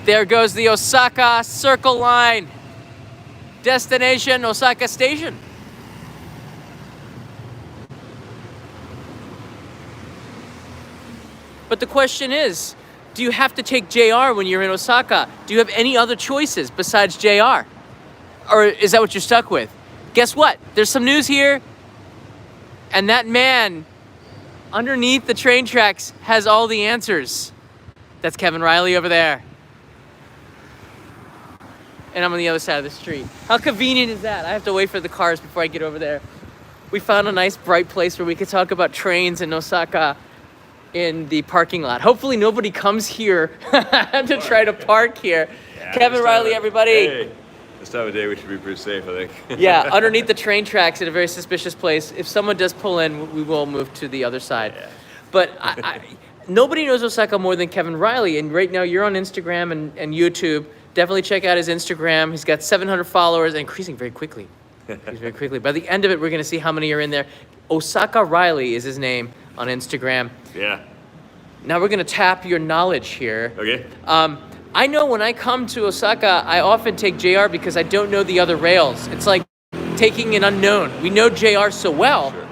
There goes the Ōsaka Circle Line. Destination Ōsaka Station. But the question is, do you have to take JR when you're in Ōsaka? Do you have any other choices besides JR? Or is that what you're stuck with? Guess what? There's some news here. And that man underneath the train tracks has all the answers. That's Kevin Riley over there. And I'm on the other side of the street. How convenient is that? I have to wait for the cars before I get over there. We found a nice bright place where we could talk about trains in Ōsaka in the parking lot. Hopefully nobody comes here to try to park here. Yeah, Kevin Riley, everybody. Hey, this time of day we should be pretty safe, I think. Yeah, underneath the train tracks in a very suspicious place. If someone does pull in, we will move to the other side. Yeah. But nobody knows Ōsaka more than Kevin Riley. And right now you're on Instagram and YouTube. Definitely check out his Instagram. He's got 700 followers and increasing very quickly. Very quickly. By the end of it, we're going to see how many are in there. Ōsaka Riley is his name on Instagram. Yeah. Now we're going to tap your knowledge here. Okay. I know when I come to Ōsaka, I often take JR because I don't know the other rails. It's like taking an unknown. We know JR so well. Sure.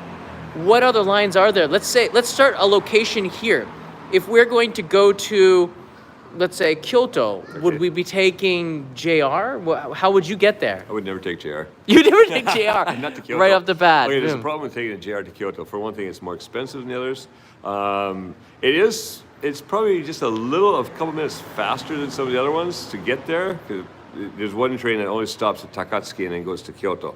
What other lines are there? Let's start a location here. If we're going to go to, let's say, Kyoto, okay, would we be taking JR? How would you get there? I would never take JR. You never take JR? Not to Kyoto. Right off the bat. Okay, there's a problem with taking a JR to Kyoto. For one thing, it's more expensive than the others. It's probably just a couple minutes faster than some of the other ones to get there. There's one train that only stops at Takatsuki and then goes to Kyoto.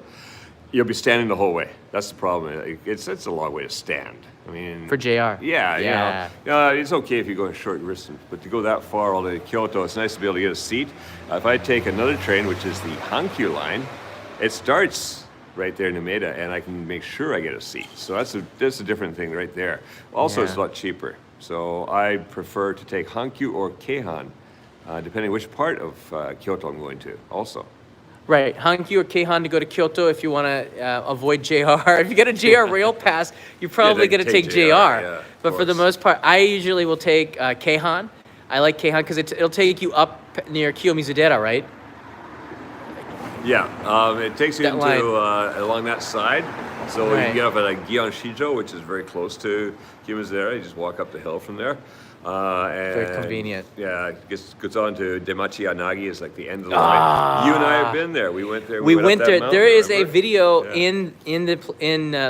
You'll be standing the whole way. That's the problem. It's a long way to stand. I mean, for JR. Yeah. You know, it's okay if you go a short distance, but to go that far all the way to Kyoto, it's nice to be able to get a seat. If I take another train, which is the Hankyu line, it starts right there in Umeda, and I can make sure I get a seat. So that's a different thing right there. Also, It's a lot cheaper. So I prefer to take Hankyu or Keihan, depending which part of Kyoto I'm going to also. Right, Hankyu or Keihan to go to Kyoto if you want to avoid JR. If you get a JR rail pass, you're probably going to take JR. Yeah, but for the most part, I usually will take Keihan. I like Keihan because it'll take you up near Kiyomizudera, right? Yeah, it takes you along that side. So you get up at Gion Shijo, which is very close to Kiyomizudera. You just walk up the hill from there. Very convenient. Yeah, it goes on to Demachi Anagi. It's like the end of the line. You and I have been there. We went there. We went there. There is remember? A video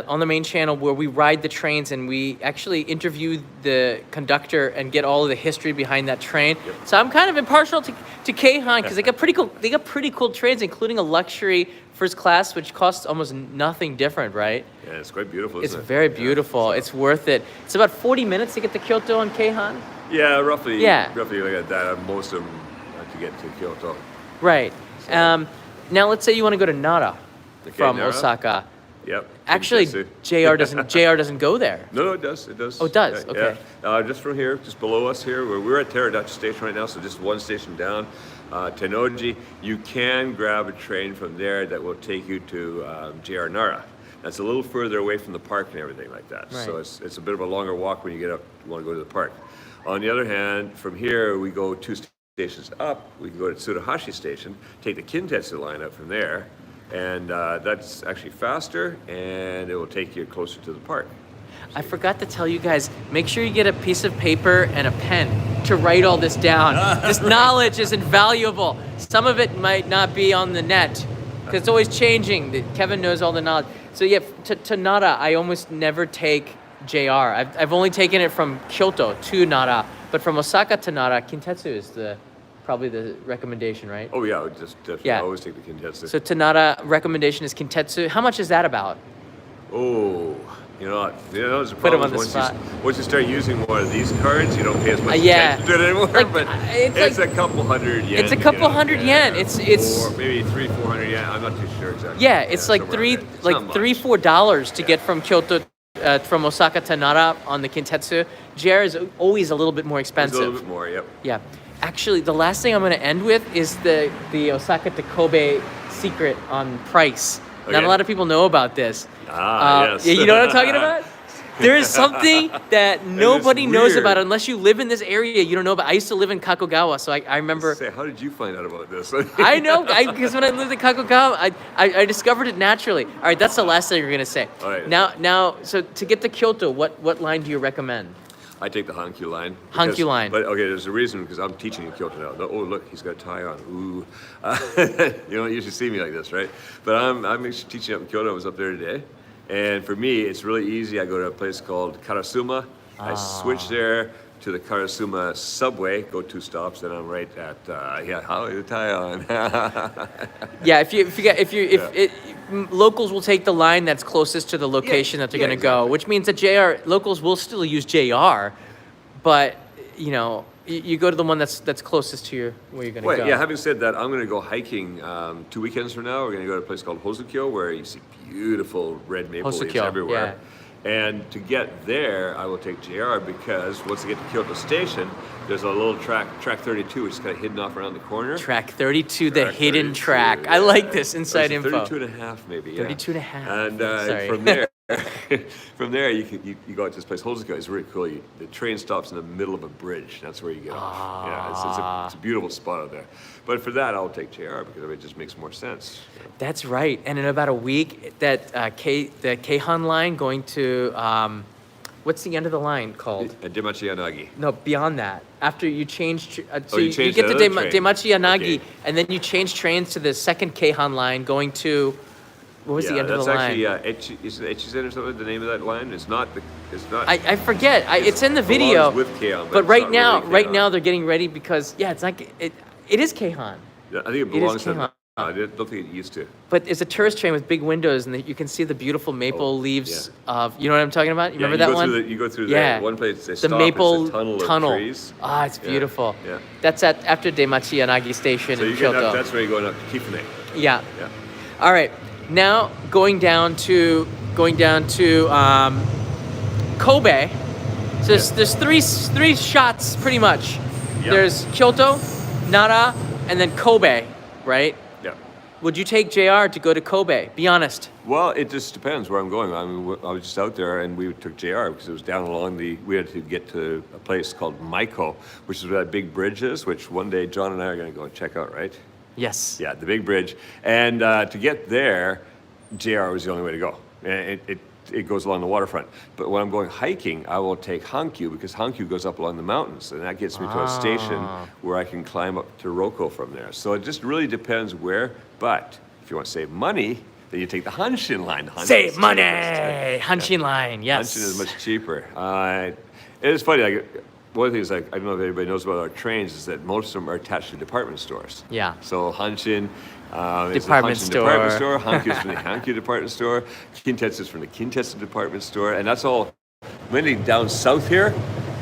on the main channel where we ride the trains and we actually interview the conductor and get all of the history behind that train. Yep. So I'm kind of impartial to Keihan because they got pretty cool trains, including a luxury first class, which costs almost nothing different, right? Yeah, it's quite beautiful. It's very beautiful. It's worth it. It's about 40 minutes to get to Kyoto on Keihan. Yeah, roughly. Yeah. Roughly like that. Most of them to get to Kyoto. Right. So. Now let's say you want to go to Nara from Nara. Osaka. Yep. Actually, JR doesn't go there. No, it does. It does. Oh, it does. Yeah, okay. Yeah. Just from here, just below us here, we're at Teradachi Station right now, so just one station down. Tennoji, you can grab a train from there that will take you to JR Nara. That's a little further away from the park and everything like that. Right. So it's a bit of a longer walk when you get up, you want to go to the park. On the other hand, from here, we go 2 stations up. We can go to Tsuruhashi Station, take the Kintetsu line up from there, and that's actually faster, and it will take you closer to the park. I forgot to tell you guys, make sure you get a piece of paper and a pen to write all this down. This knowledge is invaluable. Some of it might not be on the net, because it's always changing. Kevin knows all the knowledge. So yeah, to Nara, I almost never take JR. I've only taken it from Kyoto to Nara, but from Osaka to Nara, Kintetsu is probably the recommendation, right? Oh yeah, I would just definitely always take the Kintetsu. So to Nara, recommendation is Kintetsu. How much is that about? Oh, there's a Put him problem. on the spot. Once you start using one of these cards, you don't pay as much attention to it anymore. But it's a couple hundred yen. It's a couple hundred yen. It's or maybe 300-400 yen. I'm not too sure exactly. Yeah, it's like $3-4 to get from Kyoto, from Osaka to Nara on the Kintetsu. JR is always a little bit more expensive. It's a little bit more, yep. Yeah. Actually, the last thing I'm going to end with is the Osaka to Kobe secret on price. Okay. Not a lot of people know about this. Yes. Yeah, you know what I'm talking about? There is something that nobody knows weird. about unless you live in this area. You don't know about. I used to live in Kakogawa, so I remember. Say, how did you find out about this? I know, because when I lived in Kakogawa, I discovered it naturally. All right, that's the last thing you're gonna say. All right. Now, so to get to Kyoto, what line do you recommend? I take the Hankyu line. Hankyu line. But okay, there's a reason because I'm teaching in Kyoto now. Oh, look, he's got a tie on. Ooh. You don't usually see me like this, right? But I'm actually teaching up in Kyoto. I was up there today. And for me, it's really easy. I go to a place called Karasuma. I switch there to the Karasuma subway, go 2 stops, then I'm right at, how is the tie on? Yeah, locals will take the line that's closest to the location that they're going to go, which means that locals will still use JR, but you go to the one that's closest to where you're going to go. Yeah, having said that, I'm going to go hiking 2 weekends from now. We're going to go to a place called Ōsaka where you see beautiful red maple leaves everywhere. Yeah. And to get there, I will take JR because once I get to Kyoto Station, there's a little track 32, which is kind of hidden off around the corner. Track 32, the hidden 32, track. Yeah. I like this inside info. 32 and a half, maybe. Yeah. 32 and a half. And Sorry. from there, you go out to this place. Ōsaka is really cool. The train stops in the middle of a bridge. That's where you get off. Yeah, it's a beautiful spot out there. But for that, I'll take JR because it just makes more sense. That's right. And in about a week, the Keihan line going to, what's the end of the line called? Demachi Yanagi. No, beyond that. After you change, you get to another train. Demachi Yanagi, Okay. and then you change trains to the second Keihan line going to, what was the end of the line? That's actually, is it Echizen or something, the name of that line? It's not. I forget. It's in the video. With Keihan, but it's right not now, really right Keihan. now they're getting ready because, it's like, it is Keihan. Yeah, I think it is belongs to. Keihan. I don't think it used to. But it's a tourist train with big windows, and you can see the beautiful maple leaves of. You know what I'm talking about? You remember that one? You go through Yeah. one place. They The stop, maple it's a tunnel of trees. It's beautiful. Yeah. That's after Demachi Yanagi Station So in you Kyoto. get up, that's where you're going up to Kifune. Yeah. Yeah. All right. Now going down to Kobe. So there's three shots pretty much. Yeah. There's Kyoto, Nara, and then Kobe, right? Yeah. Would you take JR to go to Kobe? Be honest. Well, it just depends where I'm going. I mean, I was just out there, and we took JR because it was down along we had to get to a place called Maiko, which is where that big bridge is, which one day John and I are going to go and check out, right? Yes. Yeah, the big bridge. And to get there, JR was the only way to go. And it goes along the waterfront. But when I'm going hiking, I will take Hankyu because Hankyu goes up along the mountains, and that gets me to a station where I can climb up to Roko from there. So it just really depends where. But if you want to save money, then you take the Hanshin line. Save money! Hanshin line, yes. Hanshin is much cheaper. It is funny. One of the things I don't know if everybody knows about our trains is that most of them are attached to department stores. Yeah. So Hanshin is Department the Hanshin store. department store. Hankyu is from the Hankyu department store. Kintetsu is from the Kintetsu department store, and that's all mainly down south here.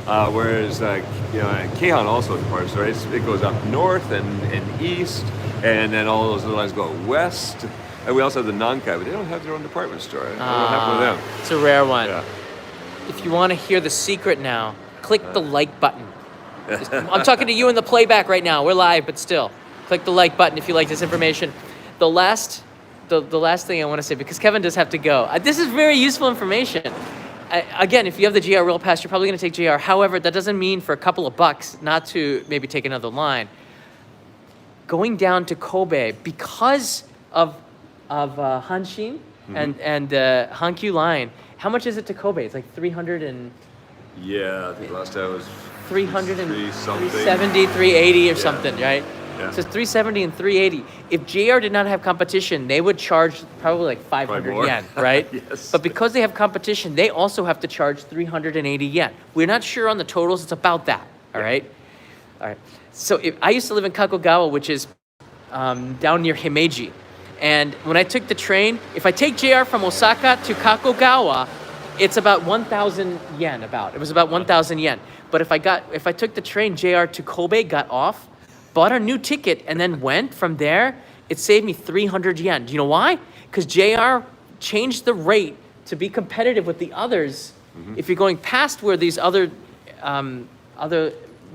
Whereas Keihan also a department store. It goes up north and east, and then all those little lines go west. And we also have the Nankai, but they don't have their own department store. I don't know what happened with them. It's a rare one. Yeah. If you want to hear the secret now, click the like button. I'm talking to you in the playback right now. We're live, but still. Click the like button if you like this information. The last thing I want to say, because Kevin does have to go. This is very useful information. Again, if you have the GR Rail Pass, you're probably going to take GR. However, that doesn't mean for a couple of bucks not to maybe take another line. Going down to Kobe, because of Hanshin and the Hankyu line, how much is it to Kobe? It's like 300 and... Yeah, I think last time was 300 and 370, 380 or something, right? Yeah. So it's 370 and 380. If JR did not have competition, they would charge probably like 500 more. yen, right? Yes. But because they have competition, they also have to charge 380 yen. We're not sure on the totals. It's about that, all right? All right. So I used to live in Kakogawa, which is down near Himeji. And when I took the train, if I take JR from Ōsaka to Kakogawa, it's about 1,000 yen. It was about 1,000 yen. But if I took the train JR to Kobe, got off, bought a new ticket, and then went from there, it saved me 300 yen. Do you know why? Because JR changed the rate to be competitive with the others. If you're going past where these other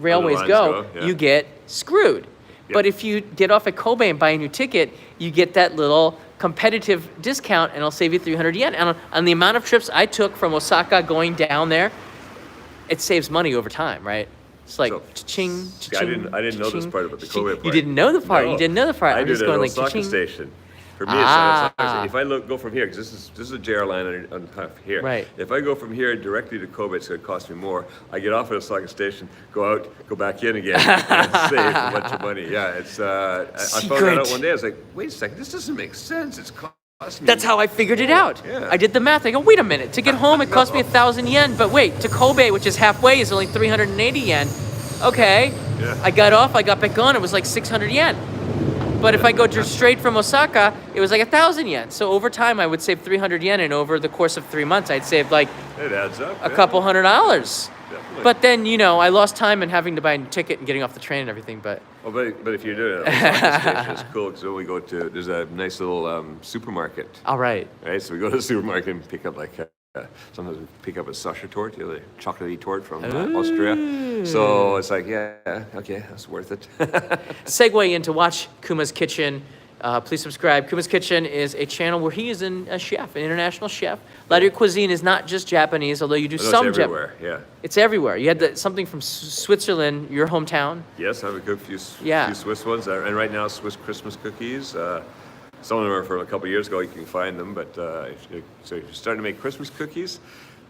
railways lines go, go, yeah. you get screwed. But if you get off at Kobe and buy a new ticket, you get that little competitive discount, and it'll save you 300 yen. And on the amount of trips I took from Osaka going down there, it saves money over time, right? It's like cha-ching, cha-ching, I didn't know this part about the Kobe part. You didn't know the part. No. You didn't know the part. I I'm did just it going at like Ōsaka cha-ching. Station. For me, if I go from here, because this is a JR line on top here. Right. If I go from here directly to Kobe, it's going to cost me more. I get off at Ōsaka Station, go out, go back in again, and save a bunch of money. Yeah, it's. I found that out one day. I was like, wait a second, this doesn't make sense. It's cost me. That's how I figured it out. Yeah. I did the math. I go, wait a minute. To get home, it cost me 1,000 yen. But wait, to Kobe, which is halfway, is only 380 yen. Okay. Yeah. I got off. I got back on. It was like 600 yen. But if I go just straight from Osaka, it was like 1,000 yen. So over time, I would save 300 yen, and over the course of 3 months, I'd save like It adds up. a couple $100. Definitely. But then, I lost time in having to buy a ticket and getting off the train and everything. But Well, but if you're doing it at Ōsaka Station, it's cool because we go to, there's a nice little supermarket. all right. Right, so we go to the supermarket and pick up sometimes we pick up a Sasha tort, the other chocolatey tort from Austria. So it's like, yeah, okay, that's worth it. Segue into Watch Kuma's Kitchen. Please subscribe. Kuma's Kitchen is a channel where he is a chef, an international chef. A lot of your cuisine is not just Japanese, although you do some It's everywhere, yeah. It's everywhere. You had something from Switzerland, your hometown. Yes, I have a good few Swiss ones, and right now Swiss Christmas cookies. Some of them are from a couple of years ago. You can find them, but if you're starting to make Christmas cookies,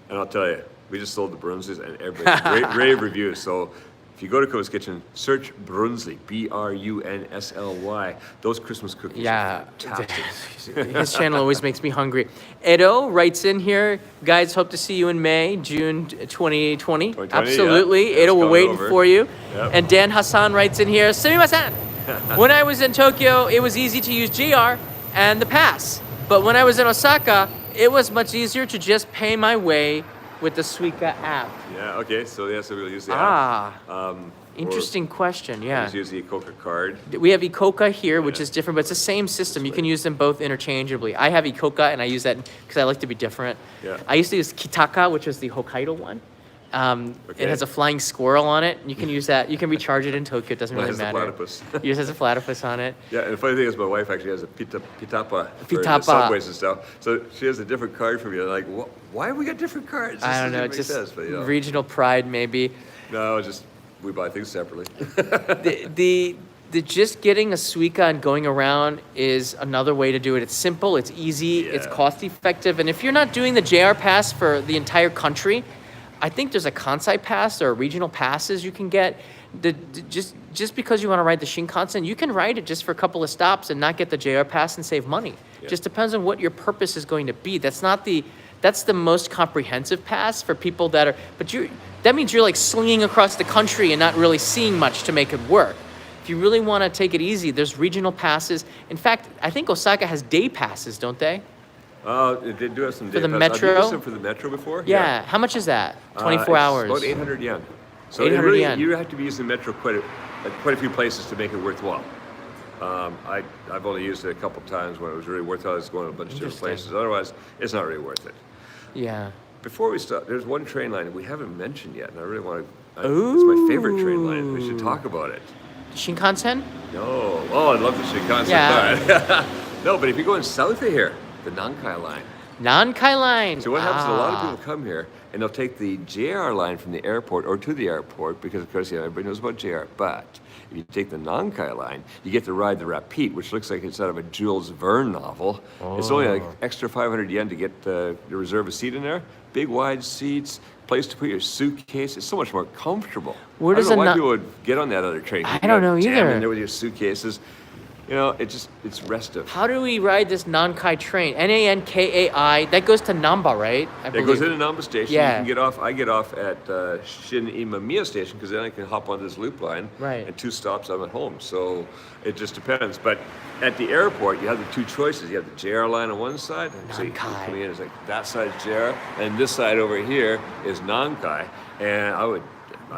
and I'll tell you, we just sold the Brunzlis, and everybody rave reviews. So if you go to Kuma's Kitchen, search Brunzli, Brunsly. Those Christmas cookies are fantastic. His channel always makes me hungry. Edo writes in here, guys, hope to see you in May, June 2020. Absolutely. Yeah. Edo, we're waiting for you. Yep. And Dan Hassan writes in here, sumimasen. When I was in Tokyo, it was easy to use JR and the pass. But when I was in Osaka, it was much easier to just pay my way with the Suica app. Yeah, okay, so we'll use the app. Interesting question, yeah. Just use the Ōsaka card. We have Ōsaka here, which is different, but it's the same system. You can use them both interchangeably. I have Ōsaka, and I use that because I like to be different. Yeah. I used to use Kitaka, which is the Hokkaido one. It has a flying squirrel on it. You can use that. You can recharge it in Tokyo. It doesn't really matter. It has a platypus. It just has a platypus on it. Yeah, and the funny thing is my wife actually has a pitapa for Pitapa. the subways and stuff. So she has a different card from you. Like, why have we got different cards? I don't know. This It's doesn't just make sense, but, regional pride, maybe. No, just we buy things separately. the just getting a Suica and going around is another way to do it. It's simple, it's easy, it's cost effective. And if you're not doing the JR pass for the entire country, I think there's a Kansai pass or regional passes you can get. Just because you want to ride the Shinkansen, you can ride it just for a couple of stops and not get the JR pass and save money. Yeah. Just depends on what your purpose is going to be. That's the most comprehensive pass for people that means you're like slinging across the country and not really seeing much to make it work. If you really want to take it easy, there's regional passes. In fact, I think Ōsaka has day passes, don't they? They do have some For the passes. metro? I've used them for the metro before. Yeah. How much is that? 24 hours. About 800 yen. So 800 yen. You have to be using the metro quite a few places to make it worthwhile. I've only used it a couple times when it was really worthwhile. I was going to a bunch of different places. Otherwise, it's not really worth it. Yeah. Before we start, there's one train line that we haven't mentioned yet, and I really want to. It's my favorite train line. We should talk about it. Shinkansen? No. Oh, I love the Shinkansen. Yeah. No, but if you're going south of here, the Nankai line. Nankai line. So what happens is a lot of people come here and they'll take the JR line from the airport or to the airport because, of course, everybody knows about JR. But if you take the Nankai line, you get to ride the Rapide, which looks like it's out of a Jules Verne novel. It's only like extra 500 yen to get to reserve a seat in there. Big wide seats, place to put your suitcase. It's so much more comfortable. Where I does don't know why people would get on that other train. I don't know jam either. in there with your suitcases. It's restive. How do we ride this Nankai train? Nankai. That goes to Namba, right? It goes into Namba Station. Yeah. You can get off. I get off at Shin Imamiya Station because then I can hop on this loop line. Right. And 2 stops, I'm at home. So it just depends. But at the airport, you have the 2 choices. You have the JR line on one side. So you come in, it's like that side is JR, and this side over here is Nankai. And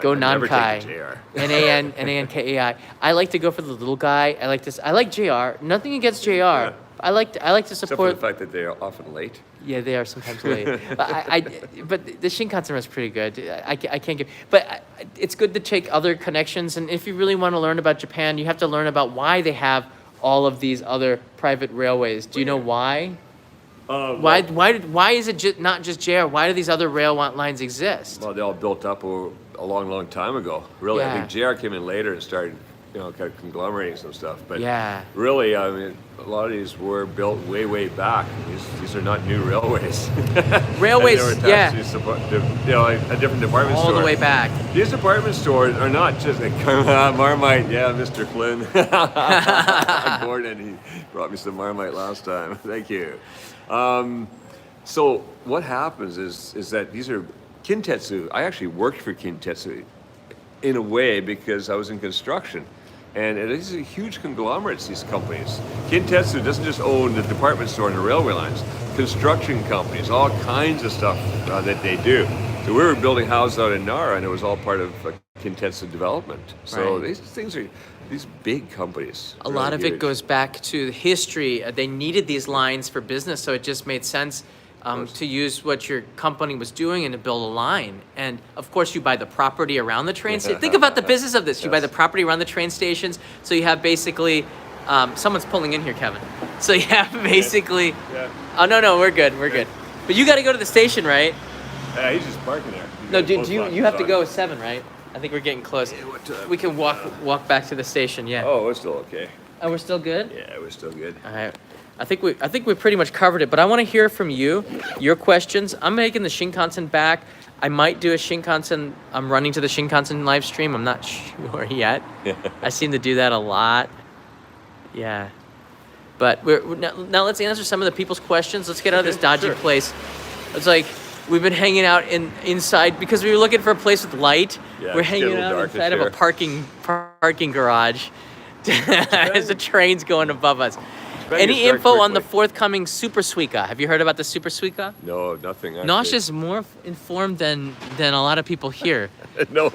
Go I'd never Nankai. take the JR. Nankai. I like to go for the little guy. I like JR. Nothing against JR, I like to Except for support. the fact that they are often late. Yeah, they are sometimes late. But the Shinkansen is pretty good. I can't give. But it's good to take other connections. And if you really want to learn about Japan, you have to learn about why they have all of these other private railways. Do you know why? Why is it not just JR? Why do these other rail lines exist? Well, they all built up a long time ago. Really, I Yeah. think JR came in later and started, kind of conglomerating some stuff. But Yeah. really, I mean, a lot of these were built way back. These are not new railways. Railways, And they were yeah. attached to, a different department All store. the way back. These department stores are not just like Marmite. Yeah, Mr. Flynn. Gordon, he brought me some Marmite last time. Thank you. So what happens is that these are Kintetsu. I actually worked for Kintetsu in a way because I was in construction. And these are huge conglomerates, these companies. Kintetsu doesn't just own the department store and the railway lines. Construction companies, all kinds of stuff that they do. So we were building houses out in Nara, and it was all part of Kintetsu development. So Right. these things are these big companies. A lot of it huge. goes back to the history. They needed these lines for business, so it just made sense to use what your company was doing and to build a line. And of course, you buy the property around the train station. Think about the business of this. You buy the property around the train stations, so you have basically. Someone's pulling in here, Kevin. So you have basically. Yeah. Oh no, we're good. But you got to go to the station, right? Yeah, he's just parking there. No, you have to go at 7, right? I think we're getting close. what time? We can walk back to the station. Yeah. Oh, we're still okay. Oh, we're still good. Yeah, we're still good. All right. I think we pretty much covered it, but I want to hear from you, your questions. I'm making the Shinkansen back. I might do a Shinkansen. I'm running to the Shinkansen live stream. I'm not sure yet. I seem to do that a lot. Yeah. But now let's answer some of the people's questions. Let's get out of this dodgy Sure. place. It's like we've been hanging out inside because we were looking for a place with light. Yeah, We're it's getting a hanging little out darkish inside of a here. parking garage. As the train's going above us. Japan Any gets dark info on the quickly. forthcoming Super Suica? Have you heard about the Super Suica? No, nothing. Actually. Nosh is more informed than a lot of people here. No.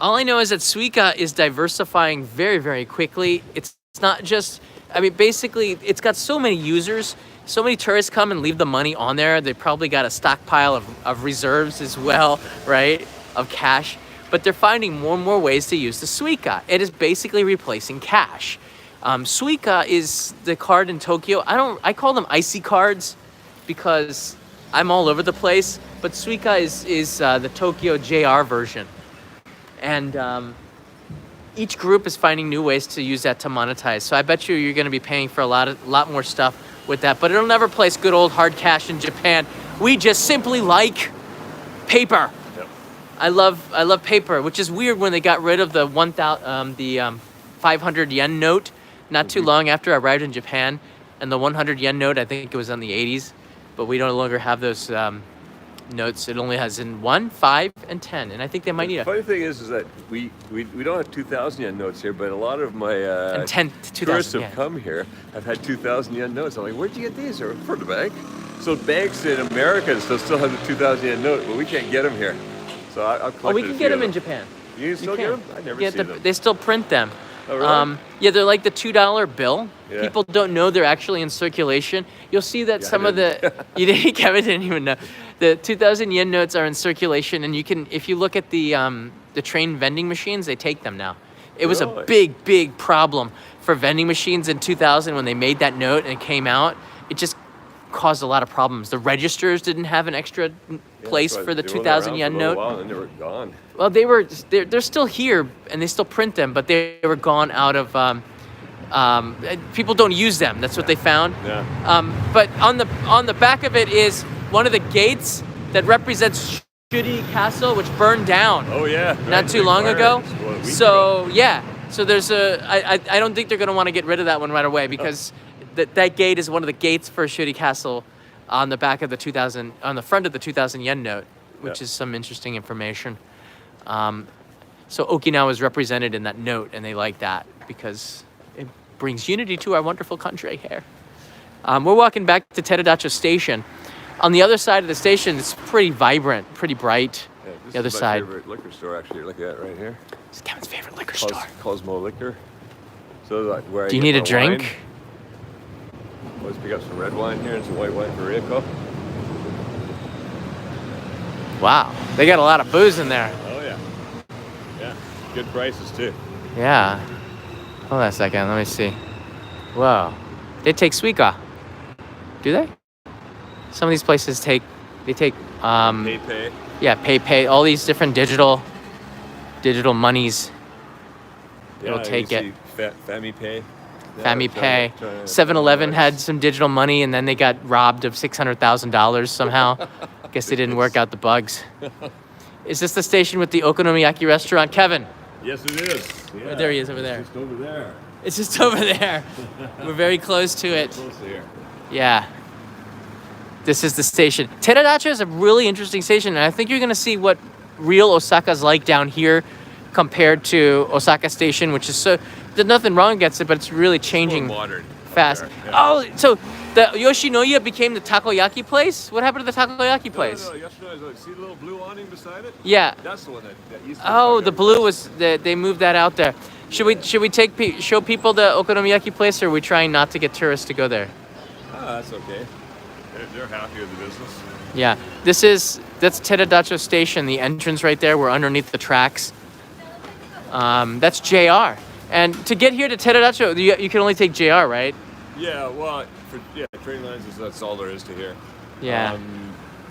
All I know is that Suica is diversifying very, very quickly. It's not just, I mean, basically, it's got so many users. So many tourists come and leave the money on there. They probably got a stockpile of reserves as well, right? Of cash. But they're finding more and more ways to use the Suica. It is basically replacing cash. Suica is the card in Tokyo. I call them icy cards because I'm all over the place. But Suica is the Tokyo JR version. And each group is finding new ways to use that to monetize. So I bet you're going to be paying for a lot more stuff with that. But it'll never place good old hard cash in Japan. We just simply like paper. Yep. I love paper, which is weird when they got rid of the 500 yen note not too long after I arrived in Japan, and the 100 yen note, I think it was in the 80s, but we no longer have those notes. It only has in 1, 5, and 10, and I think they might need The funny thing is that we don't have 2,000 yen notes here, but a lot of my and 10 to tourists 2000 have yen. come here. I've had 2,000 yen notes. I'm like, where'd you get these? Or for the bank. So banks in America still have the 2,000 yen note, but we can't get them here. So I'll collect. Oh, we can get them in Japan. You can still get them? I never see them. They still print them. Oh, really? Yeah, they're like the $2 bill. Yeah. People don't know they're actually in circulation. You'll see that Yeah, some I of the Kevin didn't even know. The 2,000 yen notes are in circulation, and you can, if you look at the train vending machines, they take them now. It was a Really? big problem for vending machines in 2000 when they made that note and it came out. It just caused a lot of problems. The registers didn't have an extra place That's for the right. They were 2,000 around yen for a little note. while, and they were gone. Well, they're still here and they still print them, but they were gone out of. People don't use them. That's what they found. Yeah. But on the back of it is one of the gates that represents Shuri Castle, which burned down. Oh yeah. Not too long ago. So yeah. So there's I don't think they're gonna want to get rid of that one right away because that gate is one of the gates for Shuri Castle on the back of the 2000 on the front of the 2,000 yen note, which is some interesting information. So Okinawa is represented in that note, and they like that because it brings unity to our wonderful country here. We're walking back to Teradacho Station. On the other side of the station, it's pretty vibrant, pretty bright. Yeah, this The other is my side. favorite liquor store, actually. Look at that right here. It's Kevin's favorite liquor store. Cosmo Liquor. So like where I Do you get need a my drink? wine. Let's pick up some red wine here and some white wine for Rico. Wow, they got a lot of booze in there. Oh yeah. Yeah, good prices too. Yeah. Hold on a second, let me see. Whoa. They take Suica. Do they? Some of these places take Pay. yeah, pay, all these different digital monies. It'll take it. Family Pay. Family Pay. 7-Eleven had some digital money and then they got robbed of $600,000 somehow. Guess they didn't work out the bugs. Is this the station with the okonomiyaki restaurant, Kevin? Yes, it is. Yeah. There he is over there. It's just over there. It's just over there. We're very close to it. Close here. Yeah. This is the station. Teradacho is a really interesting station, and I think you're going to see what real Osaka's like down here compared to Osaka Station, which is so... There's nothing wrong against it, but it's really changing More modern. fast. Yeah. Oh, so the Yoshinoya became the takoyaki place? What happened to the takoyaki place? No, Yoshinoya, see the little blue awning beside it? Yeah. That's the one that used to be Oh, like the that. blue was... They moved that out there. Should we show people the okonomiyaki place, or are we trying not to get tourists to go there? That's okay. They're happy with the business. Yeah, that's Teradacho Station, the entrance right there. We're underneath the tracks. That's JR. And to get here to Teradacho, you can only take JR, right? Yeah, well, train lines that's all there is to here. Yeah.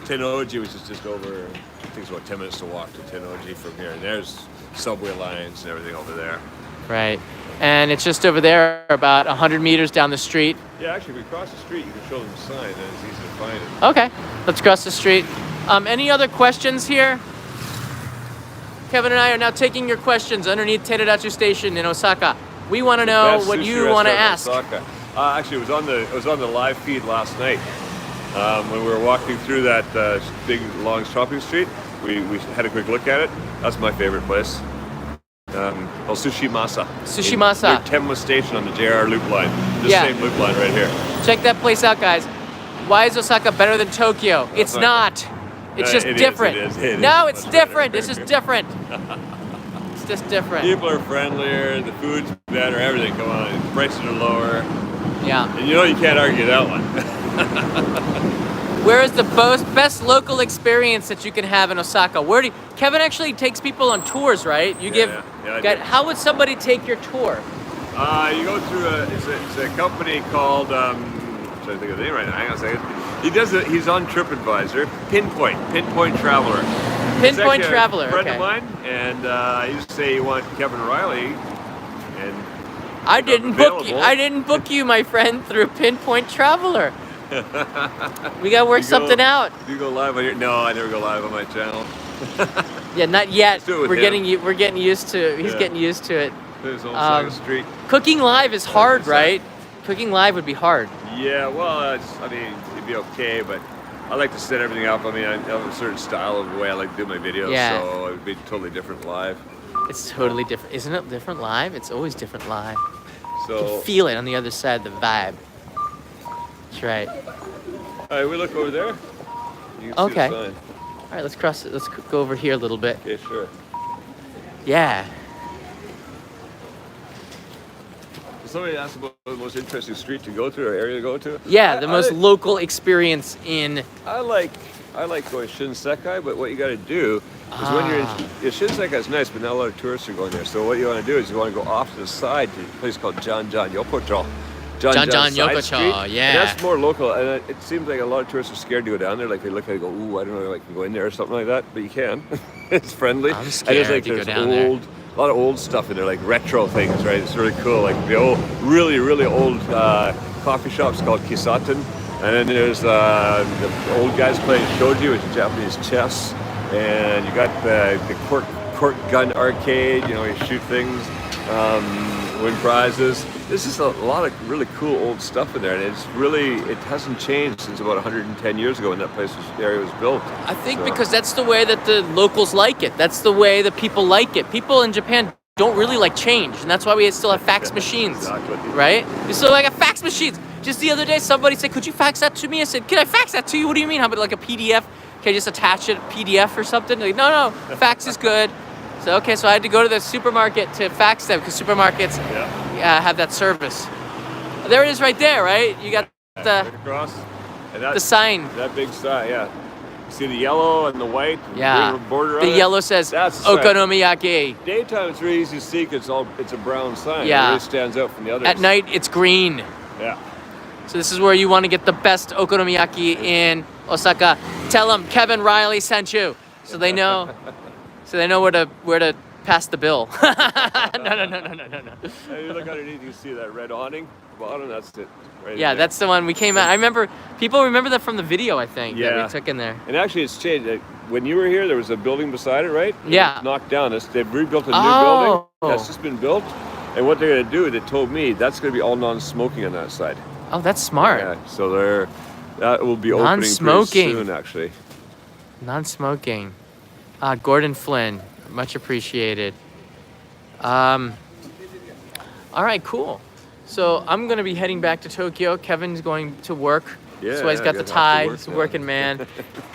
Tennoji, which is just over, I think it's about 10 minutes to walk to Tennoji from here. And there's subway lines and everything over there. Right. And it's just over there, about 100 meters down the street. Yeah, actually, if we cross the street, you can show them the sign, and it's easy to find it. Okay, let's cross the street. Any other questions here? Kevin and I are now taking your questions underneath Teradacho Station in Osaka. We want to know Best what sushi you want to restaurant in ask. Osaka. Actually, it was on the live feed last night. When we were walking through that big, long shopping street, we had a quick look at it. That's my favorite place. Sushi Masa. Sushi Masa. Near Tenma Station on the JR loop line. This Yeah. same loop line right here. Check that place out, guys. Why is Osaka better than Tokyo? It's not. It's just It is, different. it is No, it's much different. better. This is different. It's just different. People are friendlier, the food's better, everything. Come on, the prices are lower. Yeah. And you can't argue that one. Where is the best local experience that you can have in Osaka? Kevin actually takes people on tours, right? Yeah, I do. How would somebody take your tour? You go through it's a company called, I'm trying to think of the name right now, hang on a second. He's on TripAdvisor, Pinpoint Traveler. He's Pinpoint actually a Traveler, friend okay. of mine, and he used to say he wanted Kevin Riley, and I didn't book you. available. I didn't book you, my friend, through Pinpoint Traveler. We gotta work something out. Do you go live on your? No, I never go live on my channel. Yeah, not yet. Let's do it with We're him. getting used to it. He's Yeah. getting used to it. There's Ōsaka Street. Cooking live is hard, 100%. right? Cooking live would be hard. Yeah, well, it'd be okay, but I like to set everything up. I mean, I have a certain style of the way I like to do my videos, Yeah. so it would be totally different live. It's totally different. Isn't it different live? It's always different live. You So, can feel it on the other side, the vibe. That's right. all right, we look over there. You can Okay. see the sign. All right, let's cross it. Let's go over here a little bit. Okay, sure. Yeah. Somebody asked about the most interesting street to go to or area to go to. Yeah, the I- most I- local experience in... I like going Shinsekai, but what you got to do is when you're in Shinsekai is nice, but not a lot of tourists are going there. So what you want to do is you want to go off to the side to a place called Janjan Yokocho. Janjan Side Yokocho, Street. yeah. And that's more local, and it seems like a lot of tourists are scared to go down there. Like they look at it and go, ooh, I don't know if I can go in there or something like that, but you can. It's friendly. I'm And scared there's to go there's down there. a lot of old stuff in there, like retro things, right? It's really cool, like the old, really, really old coffee shops called Kisaten. And then there's the old guys playing shogi, which is Japanese chess. And you got the cork gun arcade, you shoot things, win prizes. There's just a lot of really cool old stuff in there, and it hasn't changed since about 110 years ago when that area was built. I think So- because that's the way that the locals like it. That's the way that people like it. People in Japan don't really like change, and that's why we still have fax machines, Exactly. right? We still like a fax machines. Just the other day, somebody said, "Could you fax that to me?" I said, "Can I fax that to you? What do you mean? How about like a PDF? Can I just attach it PDF or something?" Like, no, fax is good. So okay, so I had to go to the supermarket to fax them because supermarkets Yeah. have that service. There it is, right there, right? You got right across. And the sign. That big sign, yeah. See the yellow and the white border on The it? yellow says That's the sign. Okonomiyaki. Daytime it's really easy to see because it's a brown sign. Yeah. It really stands out from the others. At night, it's green. Yeah. So this is where you want to get the best okonomiyaki in Osaka. Tell them Kevin Riley sent you, so they know. So they know where to pass the bill. No. Hey, you look underneath, you see that red awning at the bottom. That's it. Right Yeah, that's the one we came at. I remember people remember that from the video. I think that we took in there. And actually, it's changed. When you were here, there was a building beside it, right? Yeah. It knocked down. They've rebuilt a new building. That's just been built. And what they're going to do, they told me, that's going to be all non-smoking on that side. Oh, that's smart. Yeah, so that will be opening pretty soon, actually. Non-smoking. Gordon Flynn, much appreciated. All right, cool. So I'm going to be heading back to Tokyo. Kevin's going to work. Yeah, so he's got the tie. He's a working man.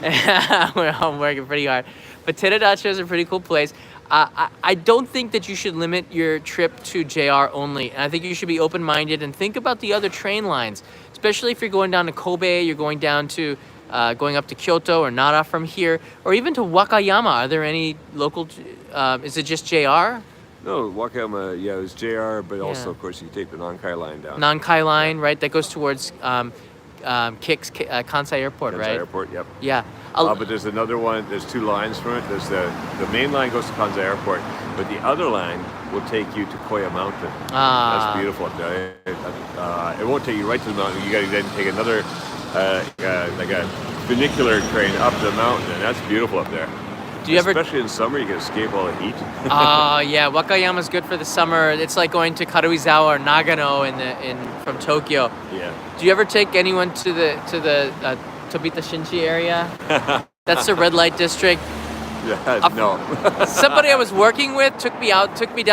I'm working pretty hard. But Teradacho is a pretty cool place. I don't think that you should limit your trip to JR only. And I think you should be open-minded and think about the other train lines, especially if you're going down to Kobe, you're going down to going up to Kyoto or Nara from here, or even to Wakayama. Are there any local? Is it just JR? No, Wakayama, it was JR, but also, of course, you can take the Nankai line down. Nankai line, right? That goes towards Kansai Airport, right? Kansai Airport, yep. Yeah. But there's another one. There's two lines from it. There's the main line goes to Kansai Airport, but the other line will take you to Koya Mountain. That's beautiful up there. It won't take you right to the mountain. You got to then take another like a funicular train up the mountain, and that's beautiful up there. Do you Especially in summer, you can escape all the heat. Yeah, Wakayama's good for the summer. It's like going to Karuizawa or Nagano from Tokyo. Yeah. Do you ever take anyone to the Tobita Shinchi area? That's the red light district. Yeah, no. Somebody I was working with took me down.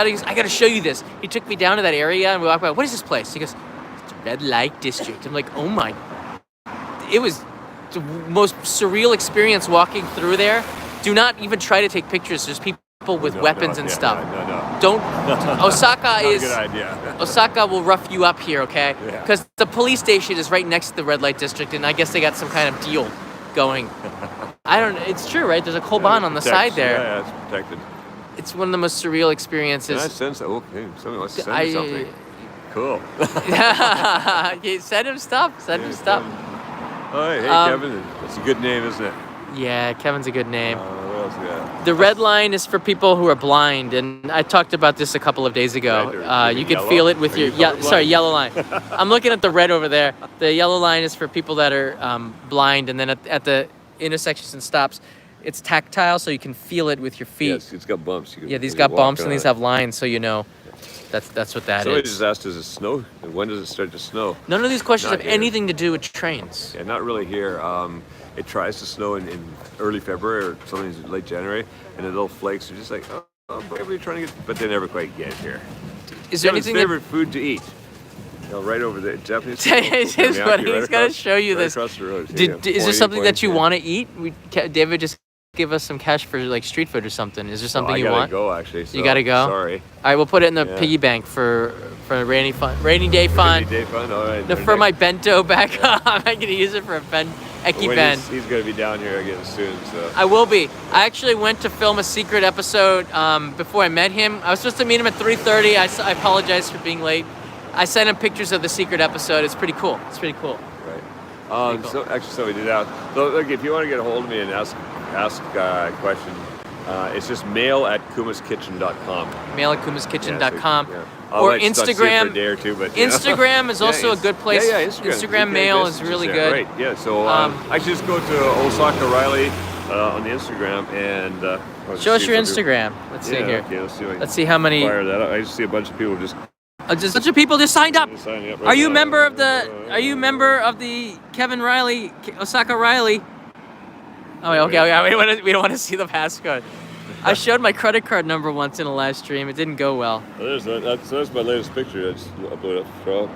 He goes, I got to show you this. He took me down to that area, and we walked by. What is this place? He goes, it's a red light district. I'm like, oh my. It was the most surreal experience walking through there. Do not even try to take pictures. There's people with weapons and stuff. No. Don't. Osaka is. A good idea. Osaka will rough you up here, okay? Yeah. Because the police station is right next to the red light district, and I guess they got some kind of deal going. I don't. It's true, right? There's a koban on the side there. Yeah, it's protected. It's one of the most surreal experiences. Can I sense that? Okay, somebody wants to send me something. Cool. Send him stuff. Send him stuff. Oh, hey, Kevin. That's a good name, isn't it? Yeah, Kevin's a good name. What else we got? The red line is for people who are blind, and I talked about this a couple of days ago. You can feel it with your yellow line. I'm looking at the red over there. The yellow line is for people that are blind, and then at the intersections and stops, it's tactile, so you can feel it with your feet. Yes, it's got bumps. These got bumps, and these have lines, so you know. That's what that Somebody is. just asked, does it snow? And when does it start to snow? None of these questions Not have here. anything to do with trains. Yeah, not really here. It tries to snow in early February or something in late January, and the little flakes are just like, whatever you're trying to get, but they never quite get here. Is there Kevin's anything favorite food to eat? Right over there, Japanese. He's going to show you this. Across the road. Is there something that you want to eat? David just give us some cash for like street food or something. Is there something you want? I gotta go actually. So you gotta go. Sorry. All right, we'll put it in the piggy bank for rainy day fun. Rainy day fun. All right. For my bento back home. I'm gonna use it for a Eki Ben. He's gonna be down here again soon. So I will be. I actually went to film a secret episode before I met him. I was supposed to meet him at 3:30. I apologize for being late. I sent him pictures of the secret episode. It's pretty cool. Right. Cool. So actually, somebody did that. So look, if you want to get a hold of me and ask a question, it's just mail@kumaskitchen.com. Mail@kumaskitchen.com. Or Instagram. For a day or two, but, Instagram is also a good place. Yeah, Instagram mail is really good. Right. Yeah. So actually, just go to Ōsaka Riley on the Instagram and show us your Instagram. Let's see here. Okay, let's see how many. Fire that up. I just see a bunch of people just. A bunch of people just signed up. Right Are you a now. member of the? Are you a member of the Kevin Riley, Ōsaka Riley? Oh, okay. We don't want to see the passcode. I showed my credit card number once in a live stream. It didn't go well. That's my latest picture. I just uploaded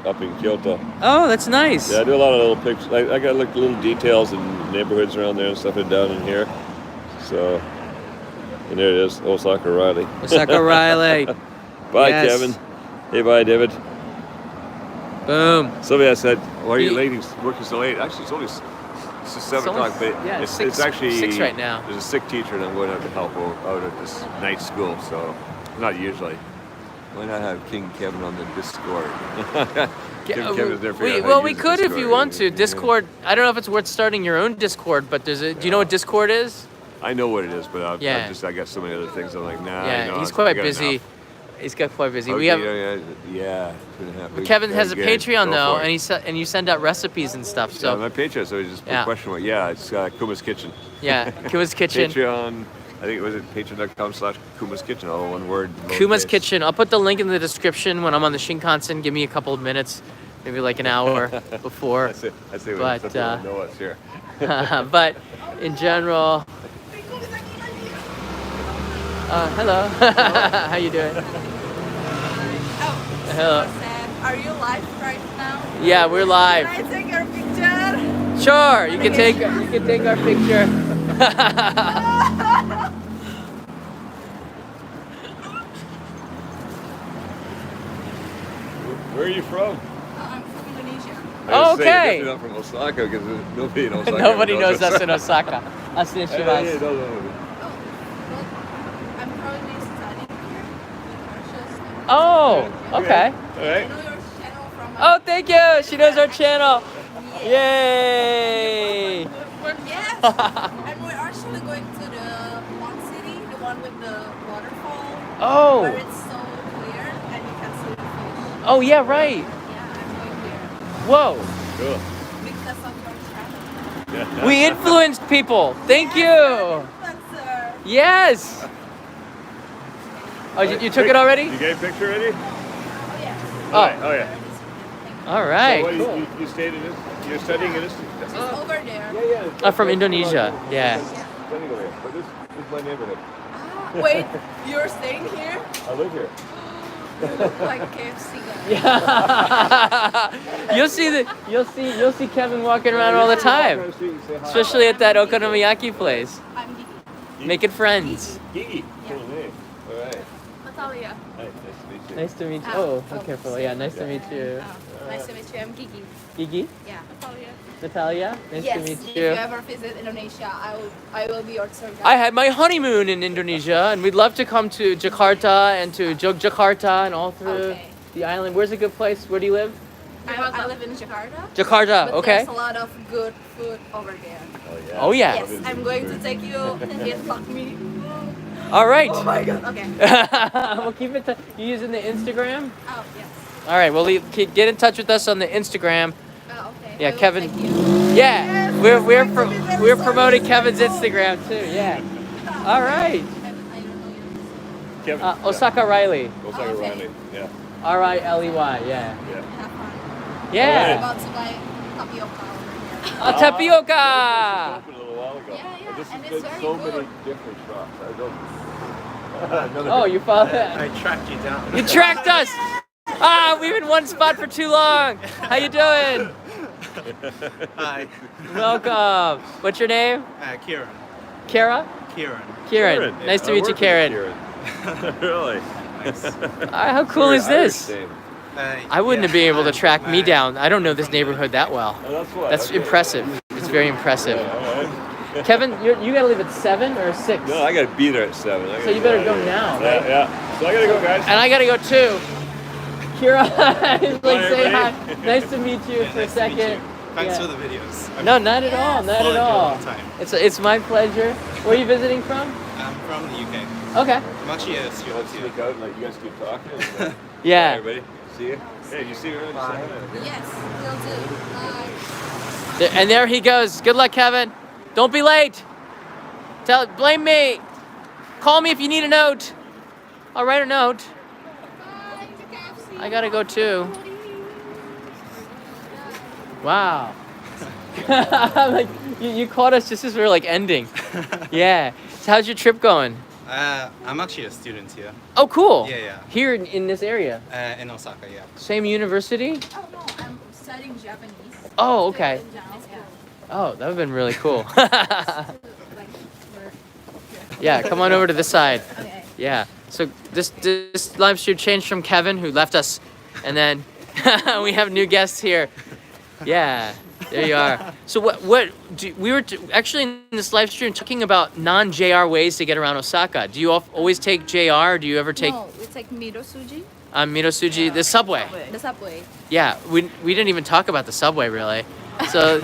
up in Kyoto. Oh, that's nice. Yeah, I do a lot of little pictures. I got like little details and neighborhoods around there and stuff down in here. So, and there it is, Ōsaka Riley. Ōsaka Riley. Bye, Yes. Kevin. Hey, bye, David. Boom. Somebody said, "Why are you Ye- ladies working so late?" Actually, it's just 7 only- o'clock, but yeah, it's six- actually 6 right now. There's a sick teacher, and I'm going out to help out at this night school. So, not usually. Why not have King Kevin on the Discord? Kevin's there for you. We could if you want to. Discord. I don't know if it's worth starting your own Discord, but do you know what Discord is? I know what it is, but I got so many other things. I'm like, nah. Yeah, he's I quite got busy. enough. He's got quite busy. Okay, We have. yeah. But Kevin has a Very good. Patreon Go though, for it. and you send out recipes and stuff. Yeah, So my Patreon, so just put Yeah. question mark. Yeah, it's Kuma's Kitchen. yeah, Kuma's Kitchen. Patreon, I think it was patreon.com/Kuma's Kitchen, all one word. Kuma's lowercase. Kitchen. I'll put the link in the description when I'm on the Shinkansen. Give me a couple of minutes, maybe like an hour before. That's it. That's it. But, Some people don't know us here. But in general, hello. How you doing? Hello. Are you live right now? Yeah, we're live. Can I take your picture? Sure, you can take our picture. Where are you from? I'm from Indonesia. I was saying, Okay. definitely not from Osaka because nobody in Osaka. Nobody knows us in Osaka. Us in Yeah, Shiraz. no. Oh, well, I'm currently studying here in Mauritius. Oh, okay. All I right. know your channel from my Oh, thank you. She knows our channel. Yay! Yes. And we're actually going to the one city, the one with the waterfall, Oh. where it's so clear and you can see the fish. Oh, yeah, right. Yeah, I'm going there Whoa. Cool. because of your channel. We influenced people. Thank you. Influencer. Yes. Oh, you took it already? You get a picture ready? Oh yeah. Oh. Oh yeah. All right. So what, Cool. you stayed in this? You're studying in this? She's over there. Yeah. From Indonesia. Yeah. Studying over here. But this is my neighborhood. Ah, wait, you're staying here? I live here. You look like KFC guy. Yeah. You'll see Kevin walking around all the time, especially at that okonomiyaki place, I'm Gigi. making friends. Gigi. Cool name. All right. Natalia. Hi, nice to meet you. Nice to meet you. Oh, be careful. Yeah, nice to meet you. Nice to meet you. I'm Gigi. Gigi, Yeah. Natalia. Natalia, nice Yes, to meet if you. you ever visit Indonesia, I will be your tour guide. I had my honeymoon in Indonesia, and we'd love to come to Jakarta and to Yogyakarta and all through Okay. the island. Where's a good place? Where do you live? I live in Jakarta. Jakarta. But Okay. there's a lot of good food over there. Oh yeah. Oh yeah. Yes, I'm going to take you and get fuck me. All right. Oh my god. Okay. We'll keep it. You using the Instagram? Oh yes. All right. Well, get in touch with us on the Instagram. Oh okay. Yeah, I will Kevin. take you. Yeah, Yes, we're it's going to be very we're soon. promoting Kevin's Instagram too. Yeah. All right. I don't know you. Kevin. Osaka Riley. Osaka Okay. Riley. Yeah. Riley. Yeah. Yeah. Have fun. I'm Yeah. about to buy tapioca over here. Tapioca. Opened a little while ago. Yeah, yeah, This and has it's been very so good. many different shops. I don't. Another Oh, you followed I that. tracked you down. You tracked us. We've been in one spot for too long. How you doing? Hi, Welcome. What's your name? Kieran. Kara? Kieran. Kieran. Nice to I meet you, work with Karen. really? Nice. How cool is Very this? Irish name. I wouldn't have been able to track me my- down. I don't know this neighborhood that well. Oh, that's what. That's okay. impressive. It's very impressive. All right. Kevin, you gotta leave at 7 or 6? No, I gotta be there at 7. So you better go now, Yeah, right? yeah. So I gotta go, guys. And I gotta go too. Kira, is like Hi, say hi. everybody. Nice to meet you for a Nice to meet second. you. Thanks Yeah. for the videos. I've No, not at all. Not followed at you a all. long time. It's my pleasure. Where are you visiting from? I'm from the UK. Okay. I'm actually a You want student to here. sneak out and like you guys keep talking? Hi, Yeah. everybody. See you. Hey, you see her? Yes, will do. And there he goes. Good luck, Kevin. Don't be late. Blame me. Call me if you need a note. I'll write a note. I gotta go too. Wow. Like you caught us just as we were like ending. Yeah. So how's your trip going? I'm actually a student here Oh, cool. Yeah, yeah. Here in this area. in Osaka. Yeah. Same university? Oh no, I'm studying Japanese. Oh, okay. Yeah. Oh, that would have been really cool. Like, Yeah, come on over to this side. okay. Yeah. So this live stream changed from Kevin, who left us, and then We have new guests here. Yeah, there you are. So we were actually in this live stream talking about non-JR ways to get around Osaka. Do you always take JR? Or do you ever take No, we take Mirosuji, Mirosuji, the subway? the subway. Yeah, we didn't even talk about the subway really. So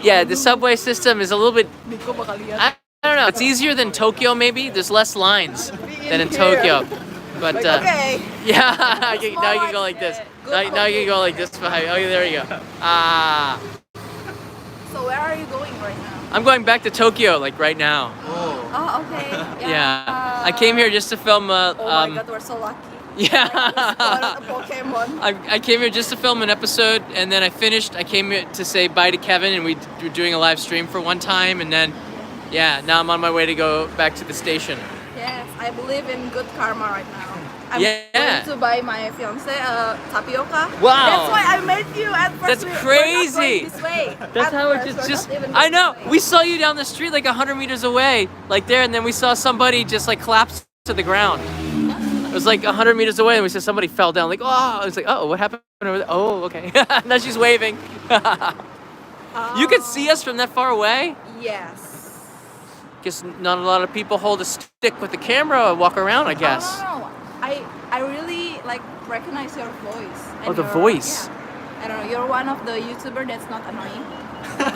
yeah, the subway system is a little bit. I don't know. It's easier than Tokyo maybe. There's less lines than in Tokyo. But Okay. yeah, now you can go like this. Now you can go like this behind. Oh, there you go. Ah, So where are you going right now? I'm going back to Tokyo like right now. Oh, okay. Yeah, I came here just to film. Oh my God, we're so lucky. Yeah. Spotted a Pokemon. I came here just to film an episode, and then I finished. I came here to say bye to Kevin, and we were doing a live stream for one time, and then, yeah, now I'm on my way to go back to the station. Yes, I believe in good karma right now. I'm Yeah. going to buy my fiance tapioca. Wow. That's why I met you at first. That's we're not crazy. going this way. That's At how first, it we're just. not even I going know. this way. We saw you down the street like 100 meters away, like there, and then we saw somebody just like collapse to the ground. It was like 100 meters away, and we saw somebody fell down. Like, oh, it's like, oh, what happened over there? Oh, okay. Now she's waving. You could see us from that far away. Yes. Guess not a lot of people hold a stick with the camera and walk around, I guess. Oh, no. I really like recognize your voice. Oh, the you're- voice. Yeah. I don't know. You're one of the YouTuber that's not annoying.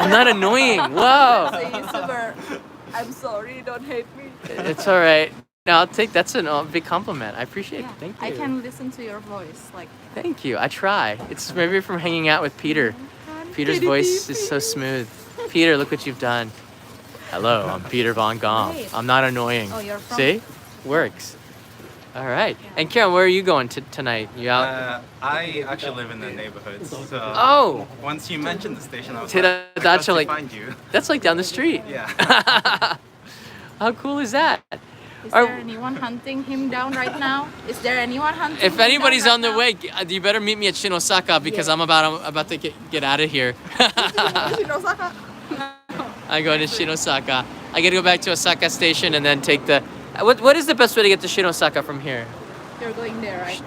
I'm not annoying. As Whoa. a YouTuber, I'm sorry. Don't hate me. It's all right. No, I'll take that's a big compliment. I appreciate it. Yeah, Thank you. I can listen to your voice. Like, Thank you. I try. It's maybe from hanging out with Peter. Peter's voice is so smooth. Peter, look what you've done. Hello, I'm Peter Von Gom. Great. I'm not annoying. Oh, you're from- See? Works. All right. And Karen, where are you going tonight? You out? I actually live in the neighborhood, so Oh, once you mentioned the station, I was Tera like, I got Dacha, to like- find you. that's like down the street. Yeah. How cool is that? is Are- there anyone hunting him down right now? Is there anyone hunting? If him anybody's down on their right way, you better meet me at Ōsaka because Yeah. I'm about to get out of here. now? In Osaka? I'm going to Ōsaka. I got to go back to Osaka Station and then take the. What is the best way to get to Ōsaka from here? You're going there, right?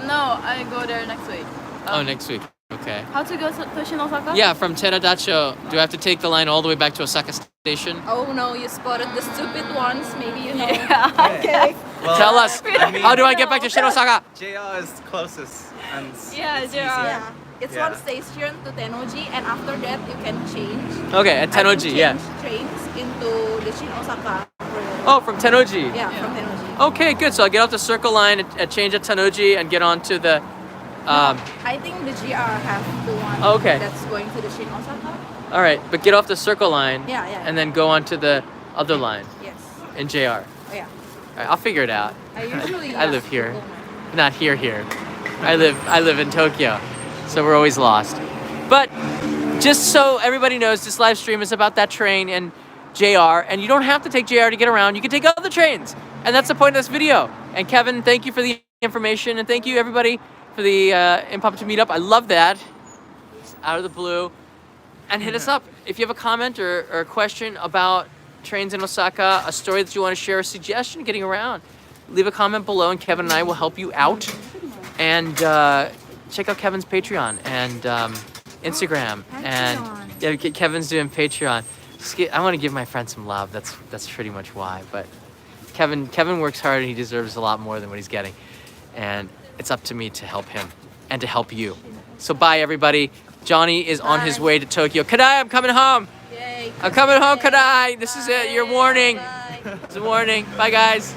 No, I go there next week. Oh, next week. Okay. How to go to Ōsaka? Yeah, from Teradacho, do I have to take the line all the way back to Osaka Station? Oh no, you spotted the stupid ones. Maybe you know. Yeah. Okay. Well, Tell us, I mean, how do I get back to Ōsaka? JR is closest and Yeah, it's JR. easier. Yeah. It's Yeah. one station to Tennoji, and after that you can change. Okay, at I can Tennoji, yeah. change trains into the Shin Osaka. Oh, from Tennoji. Yeah, from Tennoji. Okay, good. So I'll get off the Circle Line and change at Tennoji and get on to the. I think the GR have the one Okay. that's going to the Shin Osaka. All right, but get off the Circle Line. Yeah, yeah. And then go on to the other line Yes. in JR. All Oh yeah. right, I'll figure it out. I usually. I live here. Not here. I live in Tokyo, so we're always lost. But just so everybody knows, this live stream is about that train and JR, and you don't have to take JR to get around. You can take other trains, and that's the point of this video. And Kevin, thank you for the information, and thank you everybody for the impromptu meetup. I love that. It's out of the blue. And hit us up if you have a comment or a question about trains in Osaka, a story that you want to share, a suggestion getting around. Leave a comment below, and Kevin and I will help you out. And check out Kevin's Patreon and Instagram. And yeah, Kevin's doing Patreon. I want to give my friend some love. That's pretty much why. But Kevin works hard, and he deserves a lot more than what he's getting. And it's up to me to help him and to help you. So bye, everybody. Johnny is on his Bye. way to Tokyo. Kadai, I'm coming home. Yay. I'm coming home, Kadai. This is it. Your warning. Bye. It's a warning. Bye, guys.